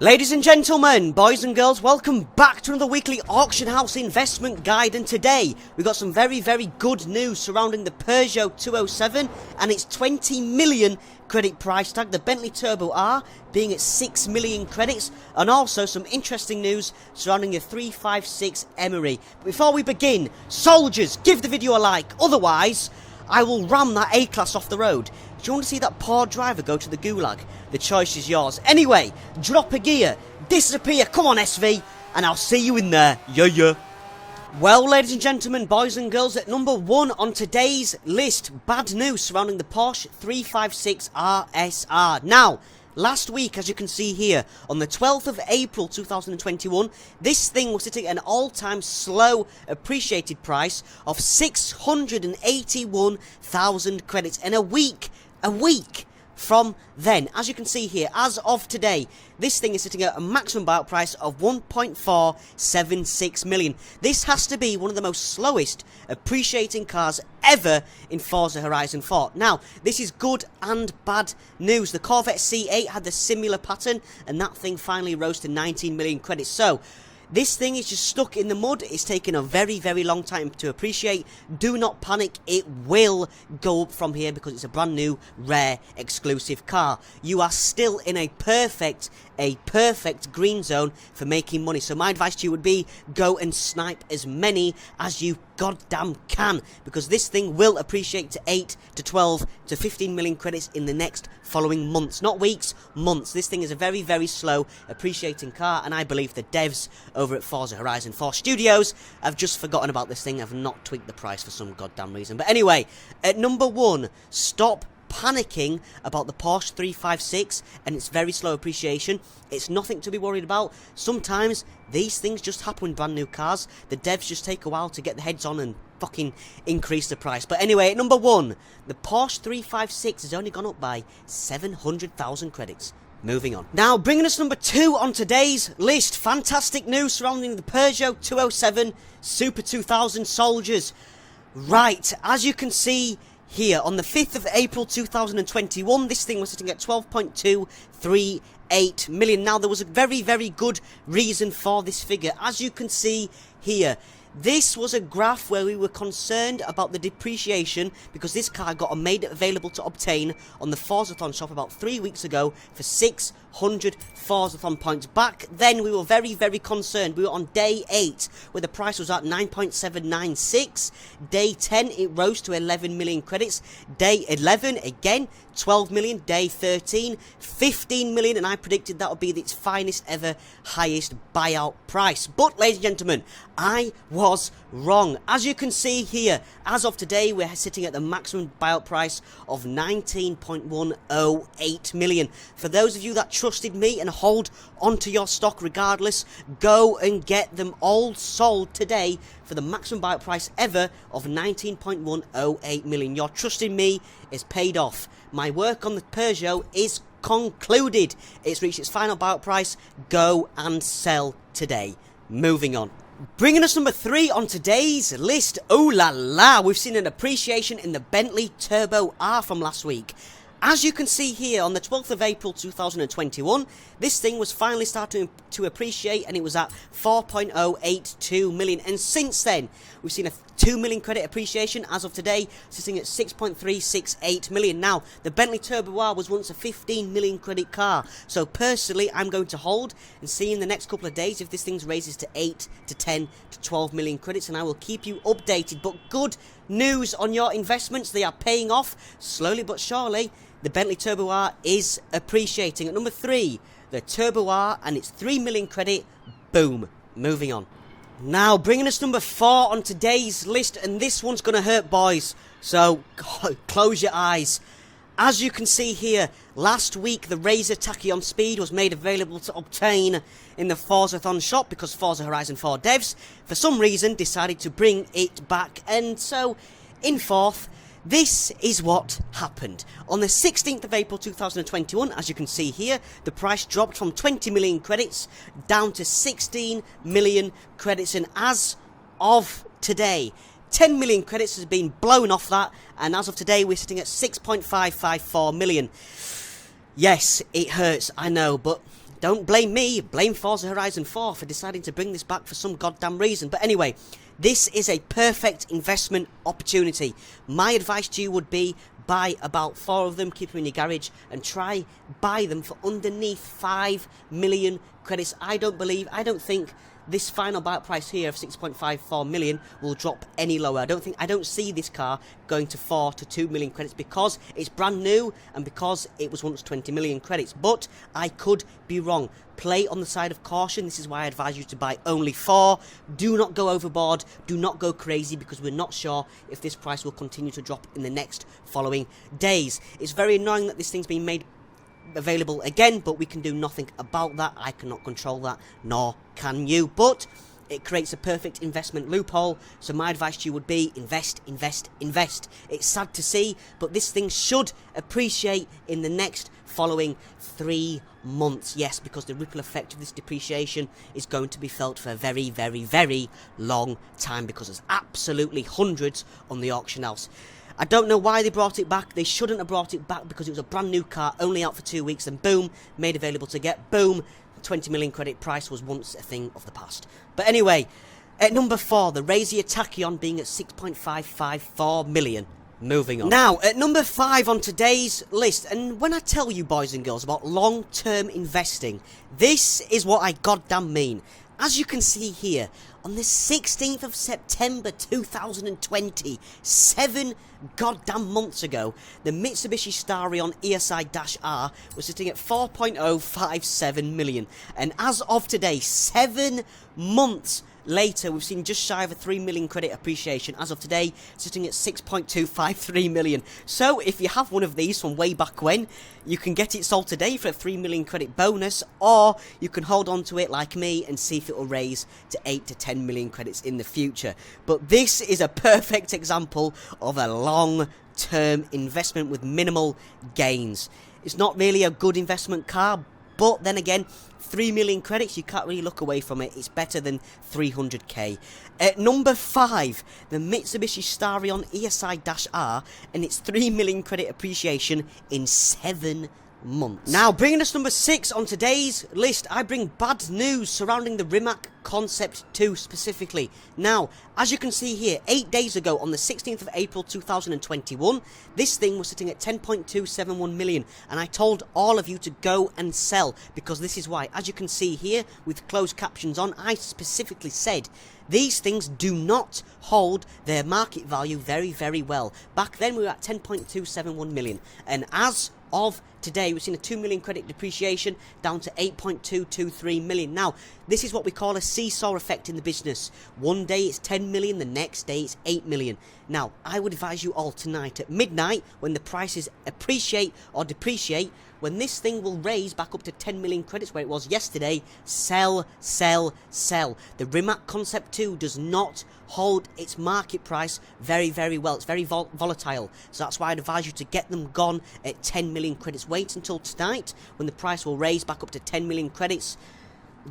Ladies and gentlemen, boys and girls, welcome back to another weekly auction house investment guide, and today we've got some very good news surrounding the Peugeot 207 and its 20 million credit price tag, the Bentley Turbo R being at 6 million credits, and also some interesting news surrounding the 356 Emery. But before we begin, soldiers, give the video a like, otherwise I will ram that A-Class off the road. Do you want to see that poor driver go to the gulag? The choice is yours. Anyway, drop a gear, disappear, come on SV, and I'll see you in there. Yeah. Well, ladies and gentlemen, boys and girls, at number 1 on today's list, bad news surrounding the Porsche 356 RSR. Now, last week, as you can see here, on the 12th of April 2021, this thing was sitting at an all-time slow appreciated price of 681,000 credits. And a week from then, as you can see here, as of today, this thing is sitting at a maximum buyout price of 1.476 million. This has to be one of the most slowest appreciating cars ever in Forza Horizon 4. Now, this is good and bad news. The Corvette C8 had the similar pattern, and that thing finally rose to 19 million credits. So, this thing is just stuck in the mud. It's taken a very long time to appreciate. Do not panic. It will go up from here because it's a brand new, rare, exclusive car. You are still in a perfect green zone for making money. So my advice to you would be go and snipe as many as you goddamn can, because this thing will appreciate to 8 to 12 to 15 million credits in the next following months. Not weeks, months. This thing is a very slow appreciating car, and I believe the devs over at Forza Horizon 4 Studios have just forgotten about this thing, have not tweaked the price for some goddamn reason. But anyway, at number 1, stop panicking about the Porsche 356 and its very slow appreciation. It's nothing to be worried about. Sometimes these things just happen with brand new cars. The devs just take a while to get the heads on and fucking increase the price. But anyway, at number 1, the Porsche 356 has only gone up by 700,000 credits. Moving on. Now, bringing us number 2 on today's list. Fantastic news surrounding the Peugeot 207 Super 2000 Soldiers. Right, as you can see here, on the 5th of April 2021, this thing was sitting at 12.238 million. Now, there was a very good reason for this figure. As you can see here, this was a graph where we were concerned about the depreciation because this car got made available to obtain on the Forzathon shop about 3 weeks ago for 600 Forzathon points. Back then, we were very concerned. We were on day 8 where the price was at 9.796. Day 10, it rose to 11 million credits. Day 11, again, 12 million. Day 13, 15 million, and I predicted that would be its finest ever highest buyout price. But, ladies and gentlemen, I was wrong. As you can see here, as of today, we're sitting at the maximum buyout price of 19.108 million. For those of you that trusted me and hold onto your stock regardless, go and get them all sold today for the maximum buyout price ever of 19.108 million. Your trust in me is paid off. My work on the Peugeot is concluded. It's reached its final buyout price. Go and sell today. Moving on. Bringing us number 3 on today's list. Oh la la, we've seen an appreciation in the Bentley Turbo R from last week. As you can see here, on the 12th of April 2021, this thing was finally starting to appreciate, and it was at 4.082 million. And since then, we've seen a 2 million credit appreciation. As of today, sitting at 6.368 million. Now, the Bentley Turbo R was once a 15 million credit car. So personally, I'm going to hold and see in the next couple of days if this thing raises to 8 to 10 to 12 million credits, and I will keep you updated. But good news on your investments. They are paying off slowly but surely. The Bentley Turbo R is appreciating. At number 3, the Turbo R and its 3 million credit. Boom. Moving on. Now, bringing us number 4 on today's list, and this one's going to hurt, boys. So, close your eyes. As you can see here, last week the Razer Tachyon Speed was made available to obtain in the Forzathon shop because Forza Horizon 4 devs, for some reason, decided to bring it back. And so, in 4th, this is what happened. On the 16th of April 2021, as you can see here, the price dropped from 20 million credits down to 16 million credits. And as of today, 10 million credits has been blown off that. And as of today, we're sitting at 6.554 million. Yes, it hurts, I know, but Don't blame me, blame Forza Horizon 4 for deciding to bring this back for some goddamn reason. But anyway, this is a perfect investment opportunity. My advice to you would be buy about 4 of them, keep them in your garage, and try buy them for underneath 5 million credits. I don't think this final bike price here of 6.54 million will drop any lower. I don't see this car going to 4 to 2 million credits because it's brand new and because it was once 20 million credits. But I could be wrong. Play on the side of caution. This is why I advise you to buy only 4. Do not go overboard. Do not go crazy because we're not sure if this price will continue to drop in the next following days. It's very annoying that this thing's been made available again, but we can do nothing about that. I cannot control that, nor can you, but it creates a perfect investment loophole. So my advice to you would be invest, invest, invest. It's sad to see, but this thing should appreciate in the next following 3 months. Yes, because the ripple effect of this depreciation is going to be felt for a very, very, very long time because there's absolutely hundreds on the auction house. I don't know why they brought it back. They shouldn't have brought it back because it was a brand new car, only out for 2 weeks, and boom, made available to get. Boom, 20 million credit price was once a thing of the past. But anyway, at number 4, the Razer Tachyon being at 6.554 million. Moving on. Now, at number 5 on today's list, and when I tell you, boys and girls, about long-term investing, this is what I goddamn mean. As you can see here, on the 16th of September 2020, 7 goddamn months ago, the Mitsubishi Starion ESI-R was sitting at 4.057 million. And as of today, 7 months later, we've seen just shy of a 3 million credit appreciation. As of today, sitting at 6.253 million. So, if you have one of these from way back when, you can get it sold today for a 3 million credit bonus, or you can hold on to it like me and see if it will raise to 8 to 10 million credits in the future. But this is a perfect example of a long-term investment with minimal gains. It's not really a good investment car, but then again, 3 million credits, you can't really look away from it. It's better than 300k. At number 5, the Mitsubishi Starion ESI-R, and its 3 million credit appreciation in 7 months. Now, bringing us number 6 on today's list, I bring bad news surrounding the Rimac Concept 2 specifically. Now, as you can see here, 8 days ago on the 16th of April 2021, this thing was sitting at 10.271 million, and I told all of you to go and sell, because this is why. As you can see here, with closed captions on, I specifically said these things do not hold their market value very, very well. Back then, we were at 10.271 million, and as of today, we've seen a 2 million credit depreciation down to 8.223 million. Now, this is what we call a seesaw effect in the business. One day it's 10 million, the next day it's 8 million. Now, I would advise you all tonight at midnight, when the prices appreciate or depreciate, when this thing will raise back up to 10 million credits where it was yesterday, sell, sell, sell. The Rimac Concept 2 does not hold its market price very, very well. It's very volatile. So that's why I'd advise you to get them gone at 10 million credits. Wait until tonight when the price will raise back up to 10 million credits.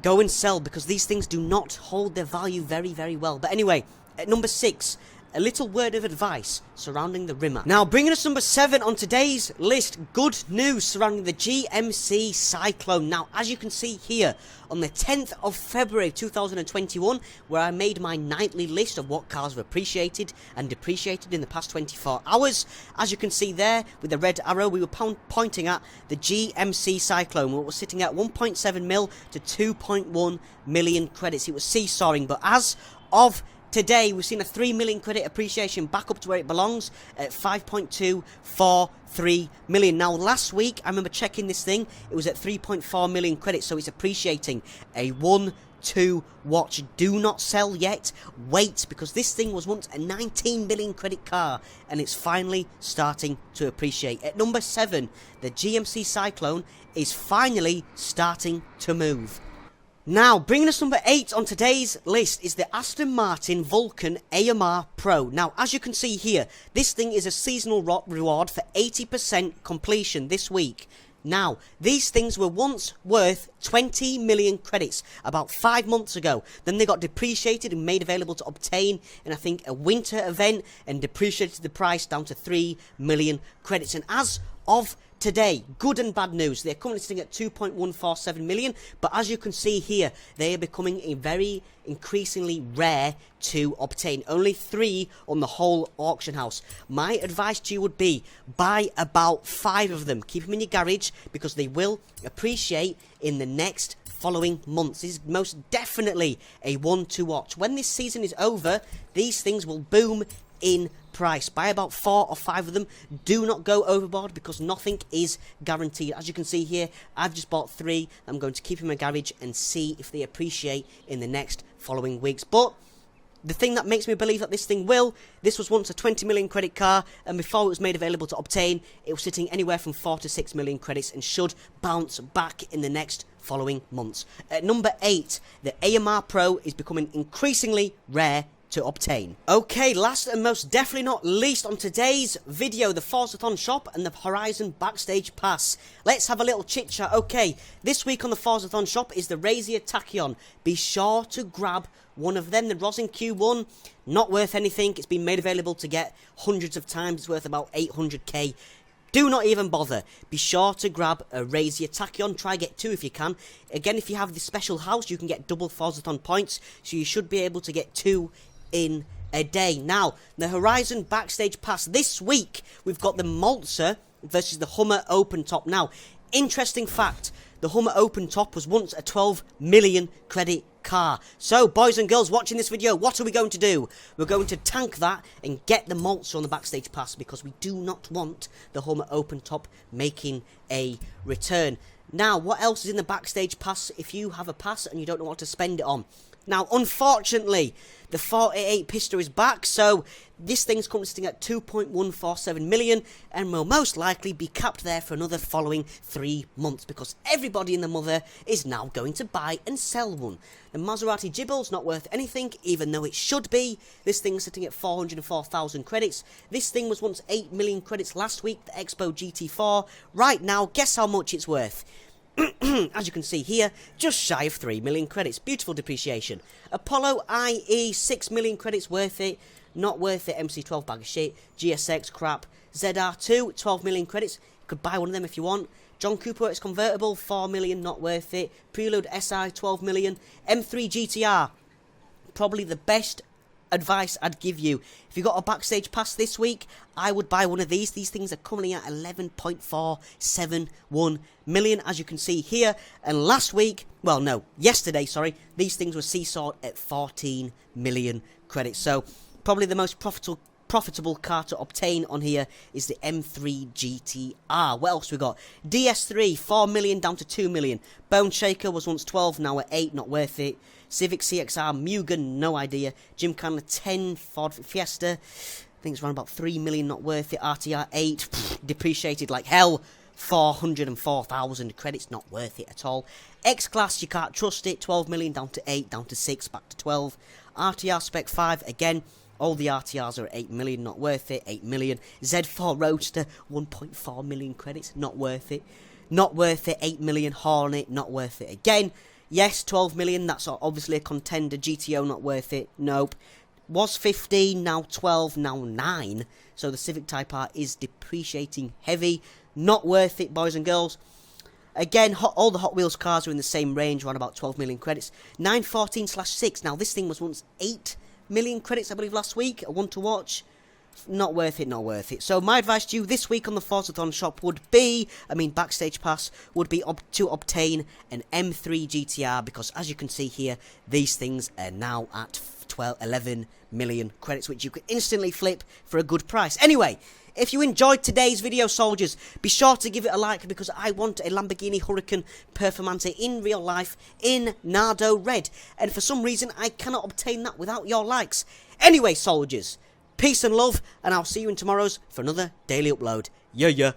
Go and sell, because these things do not hold their value very, very well. But anyway, at number 6, a little word of advice surrounding the Rimac. Now, bringing us number 7 on today's list, good news surrounding the GMC Cyclone. Now, as you can see here, on the 10th of February 2021, where I made my nightly list of what cars have appreciated and depreciated in the past 24 hours, as you can see there, with the red arrow, we were pointing at the GMC Cyclone, where it was sitting at 1.7 mil to 2.1 million credits. It was seesawing, but as of today, we've seen a 3 million credit appreciation back up to where it belongs at 5.243 million. Now, last week, I remember checking this thing, it was at 3.4 million credits, so it's appreciating. A 1-2 watch. Do not sell yet. Wait, because this thing was once a 19 million credit car, and it's finally starting to appreciate. At number 7, the GMC Cyclone is finally starting to move. Now, bringing us number 8 on today's list is the Aston Martin Vulcan AMR Pro. Now, as you can see here, this thing is a seasonal reward for 80% completion this week. Now, these things were once worth 20 million credits about 5 months ago. Then they got depreciated and made available to obtain in, I think, a winter event, and depreciated the price down to 3 million credits. And as of today. Good and bad news. They're currently sitting at 2.147 million, but as you can see here, they are becoming a very increasingly rare to obtain. Only 3 on the whole auction house. My advice to you would be buy about 5 of them. Keep them in your garage because they will appreciate in the next following months. This is most definitely a one to watch. When this season is over, these things will boom in price. Buy about 4 or 5 of them. Do not go overboard because nothing is guaranteed. As you can see here, I've just bought 3. I'm going to keep in my garage and see if they appreciate in the next following weeks. But the thing that makes me believe that this thing will, this was once a 20 million credit car, and before it was made available to obtain, it was sitting anywhere from 4 to 6 million credits and should bounce back in the next following months. At number 8, the AMR Pro is becoming increasingly rare to obtain. Okay, last and most definitely not least on today's video, the Forzathon shop and the Horizon Backstage Pass. Let's have a little chit chat. Okay, this week on the Forzathon shop is the Razer Tachyon. Be sure to grab one of them. The Rosin Q1, not worth anything. It's been made available to get hundreds of times. It's worth about 800k. Do not even bother. Be sure to grab a Razer Tachyon. Try get 2 if you can. Again, if you have the special house, you can get double Forzathon points, so you should be able to get 2 in a day. Now, the Horizon Backstage Pass. This week, we've got the Maltzer versus the Hummer Open Top. Now, interesting fact, the Hummer Open Top was once a 12 million credit car. So, boys and girls watching this video, what are we going to do? We're going to tank that and get the Maltzer on the Backstage Pass because we do not want the Hummer Open Top making a return. Now, what else is in the Backstage Pass if you have a pass and you don't know what to spend it on? Now, unfortunately, the 48 Pista is back, so this thing's currently sitting at 2.147 million and will most likely be capped there for another following 3 months because everybody in the mother is now going to buy and sell one. The Maserati Gibble's not worth anything, even though it should be. This thing's sitting at 404,000 credits. This thing was once 8 million credits last week, the Expo GT4. Right now, guess how much it's worth? As you can see here, just shy of 3 million credits. Beautiful depreciation. Apollo IE, 6 million credits, worth it. Not worth it. MC12, bag of shit. GSX, crap. ZR2, 12 million credits. You could buy one of them if you want. John Cooper Works convertible, 4 million, not worth it. Prelude SI, 12 million. M3 GTR, probably the best advice I'd give you. If you got a Backstage Pass this week, I would buy one of these. These things are currently at 11.471 million, as you can see here. And last week, well, no, yesterday, sorry, these things were seesawed at 14 million credits. So, probably the most profitable car to obtain on here is the M3 GTR. What else we got? DS3, 4 million down to 2 million. Bone Shaker was once 12, now at 8, not worth it. Civic CXR, Mugen, no idea. Gymkhana 10, Ford Fiesta, I think it's around about 3 million, not worth it. RTR 8, depreciated like hell. 404,000 credits, not worth it at all. X-Class, you can't trust it. 12 million down to 8, down to 6, back to 12. RTR Spec 5, again, all the RTRs are at 8 million, not worth it. 8 million. Z4 Roadster, 1.4 million credits, not worth it. Not worth it. 8 million. Hornet, not worth it again. Yes, 12 million, that's obviously a contender. GTO, not worth it. Nope. Was 15, now 12, now 9. So the Civic Type R is depreciating heavy. Not worth it, boys and girls. Again, all the Hot Wheels cars are in the same range, around about 12 million credits. 914/6. Now, this thing was once 8 million credits, I believe, last week. A one to watch. Not worth it, not worth it. So my advice to you this week on the Forzathon shop would be, Backstage Pass, would be to obtain an M3 GTR, because as you can see here, these things are now at 11 million credits, which you can instantly flip for a good price. Anyway, if you enjoyed today's video, soldiers, be sure to give it a like, because I want a Lamborghini Huracan Performante in real life in Nardo Red, and for some reason I cannot obtain that without your likes. Anyway, soldiers, peace and love, and I'll see you in tomorrow's for another daily upload. Yeah.